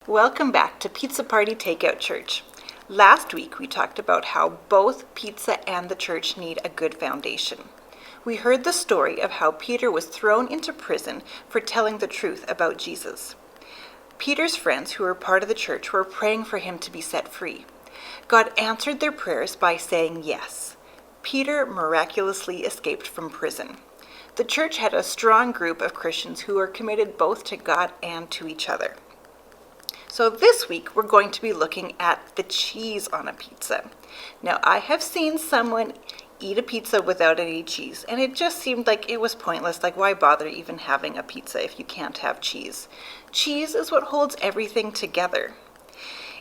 Welcome back to Pizza Party Takeout Church. Last week we talked about how both pizza and the church need a good foundation. We heard the story of how Peter was thrown into prison for telling the truth about Jesus. Peter's friends who were part of the church were praying for him to be set free. God answered their prayers by saying yes. Peter miraculously escaped from prison. The church had a strong group of Christians who were committed both to God and to each other. So this week we're going to be looking at the cheese on a pizza. Now I have seen someone eat a pizza without any cheese, and it just seemed like it was pointless. Like, why bother even having a pizza if you can't have cheese? Cheese is what holds everything together.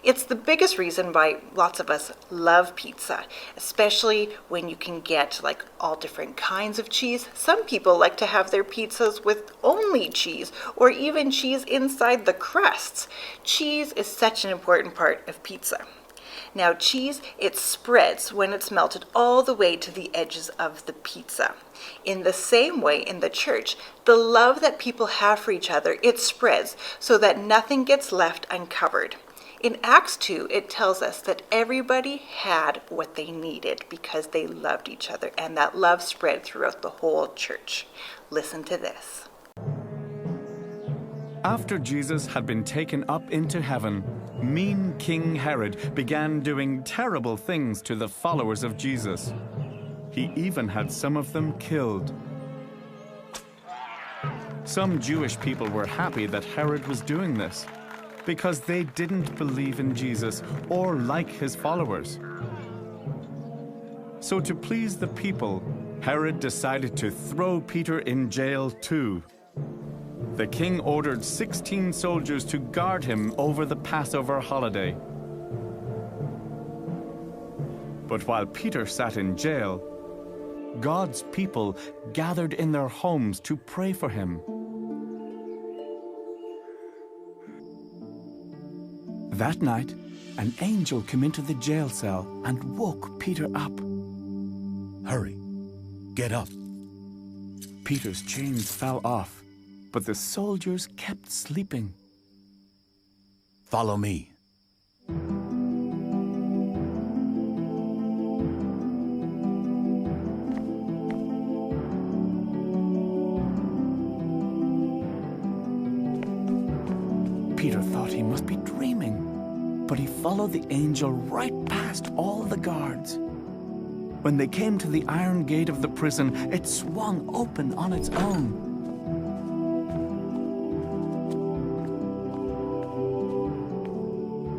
It's the biggest reason why lots of us love pizza, especially when you can get like all different kinds of cheese. Some people like to have their pizzas with only cheese or even cheese inside the crusts. Cheese is such an important part of pizza. Now cheese, it spreads when it's melted all the way to the edges of the pizza. In the same way in the church, the love that people have for each other, it spreads so that nothing gets left uncovered. In Acts 2, it tells us that everybody had what they needed because they loved each other, and that love spread throughout the whole church. Listen to this. After Jesus had been taken up into heaven, mean King Herod began doing terrible things to the followers of Jesus. He even had some of them killed. Some Jewish people were happy that Herod was doing this, because they didn't believe in Jesus or like his followers. So to please the people, Herod decided to throw Peter in jail too. The king ordered 16 soldiers to guard him over the Passover holiday. But while Peter sat in jail, God's people gathered in their homes to pray for him. That night, an angel came into the jail cell and woke Peter up. Hurry, get up. Peter's chains fell off, but the soldiers kept sleeping. Follow me. Peter thought he must be dreaming, but he followed the angel right past all the guards. When they came to the iron gate of the prison, it swung open on its own.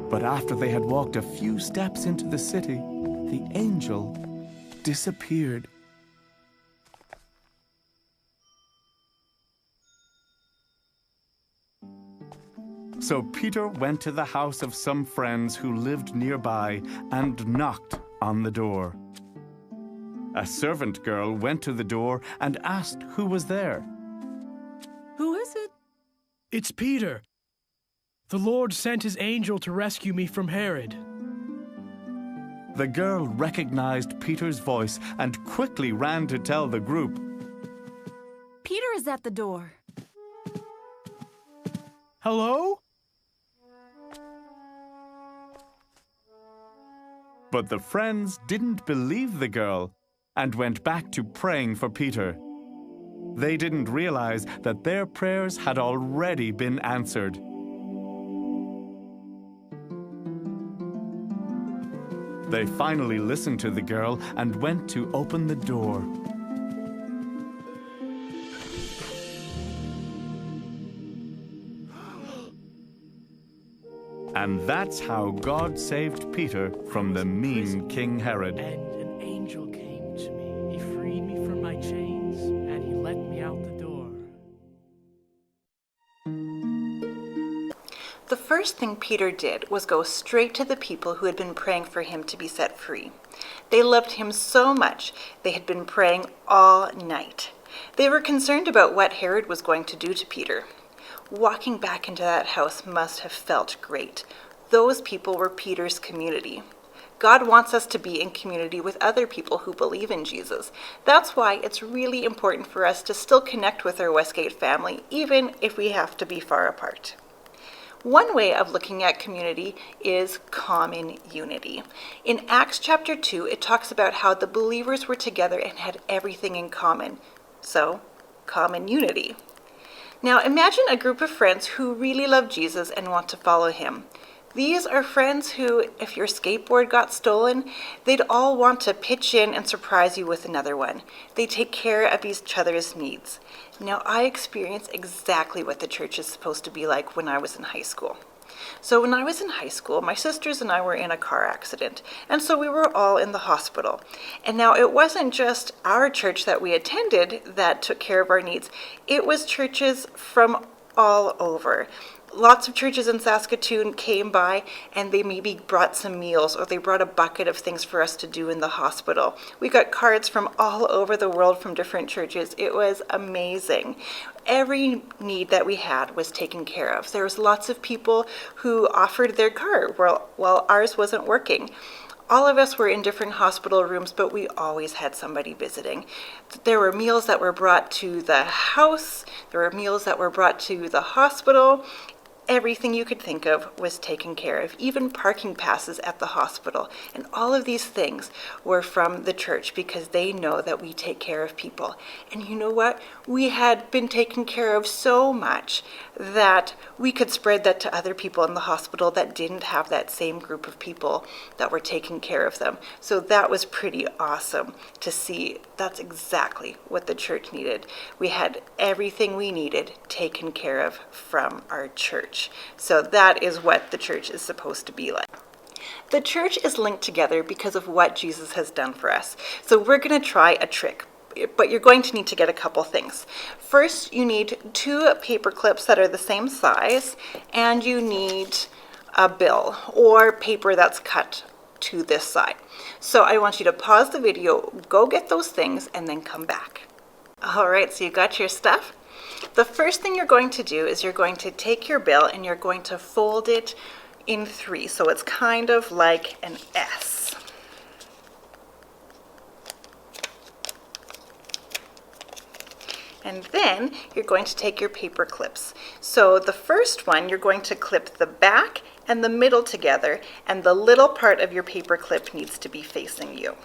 But after they had walked a few steps into the city, the angel disappeared. So Peter went to the house of some friends who lived nearby and knocked on the door. A servant girl went to the door and asked who was there. Who is it? It's Peter. The Lord sent his angel to rescue me from Herod. The girl recognized Peter's voice and quickly ran to tell the group. Peter is at the door. Hello? But the friends didn't believe the girl and went back to praying for Peter. They didn't realize that their prayers had already been answered. They finally listened to the girl and went to open the door. And that's how God saved Peter from the mean King Herod. And an angel came to me. He freed me from my chains, and he let me out the door. The first thing Peter did was go straight to the people who had been praying for him to be set free. They loved him so much, they had been praying all night. They were concerned about what Herod was going to do to Peter. Walking back into that house must have felt great. Those people were Peter's community. God wants us to be in community with other people who believe in Jesus. That's why it's really important for us to still connect with our Westgate family, even if we have to be far apart. One way of looking at community is common unity. In Acts chapter 2, it talks about how the believers were together and had everything in common. So, common unity. Now imagine a group of friends who really love Jesus and want to follow him. These are friends who, if your skateboard got stolen, they'd all want to pitch in and surprise you with another one. They take care of each other's needs. Now, I experienced exactly what the church is supposed to be like when I was in high school. So when I was in high school, my sisters and I were in a car accident, and so we were all in the hospital. And now it wasn't just our church that we attended that took care of our needs. It was churches from all over. Lots of churches in Saskatoon came by and they maybe brought some meals or they brought a bucket of things for us to do in the hospital. We got cards from all over the world from different churches. It was amazing. Every need that we had was taken care of. There was lots of people who offered their car while ours wasn't working. All of us were in different hospital rooms, but we always had somebody visiting. There were meals that were brought to the house. There were meals that were brought to the hospital. Everything you could think of was taken care of, even parking passes at the hospital. And all of these things were from the church because they know that we take care of people. And you know what? We had been taken care of so much that we could spread that to other people in the hospital that didn't have that same group of people that were taking care of them. So that was pretty awesome to see. That's exactly what the church needed. We had everything we needed taken care of from our church. So that is what the church is supposed to be like. The church is linked together because of what Jesus has done for us. So we're going to try a trick, but you're going to need to get a couple things. First, you need 2 paper clips that are the same size, and you need a bill or paper that's cut to this side. So I want you to pause the video, go get those things, and then come back. All right, so you got your stuff? The first thing you're going to do is you're going to take your bill and you're going to fold it in 3. So it's kind of like an S. And then you're going to take your paper clips. So the first one, you're going to clip the back and the middle together, and the little part of your paper clip needs to be facing you.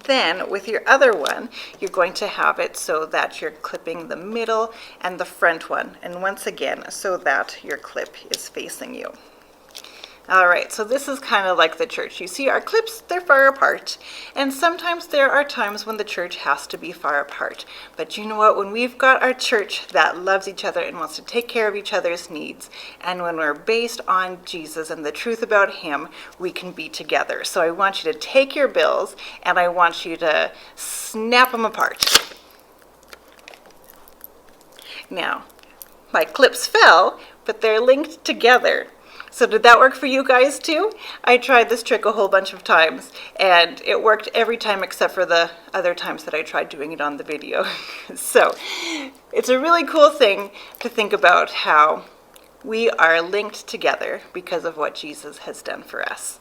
Then with your other one, you're going to have it so that you're clipping the middle and the front one. And once again, so that your clip is facing you. All right, so this is kind of like the church. You see our clips, they're far apart. And sometimes there are times when the church has to be far apart. But you know what? When we've got our church that loves each other and wants to take care of each other's needs, and when we're based on Jesus and the truth about him, we can be together. So I want you to take your bills and I want you to snap them apart. Now, my clips fell, but they're linked together. So did that work for you guys too? I tried this trick a whole bunch of times and it worked every time except for the other times that I tried doing it on the video. So it's a really cool thing to think about how we are linked together because of what Jesus has done for us.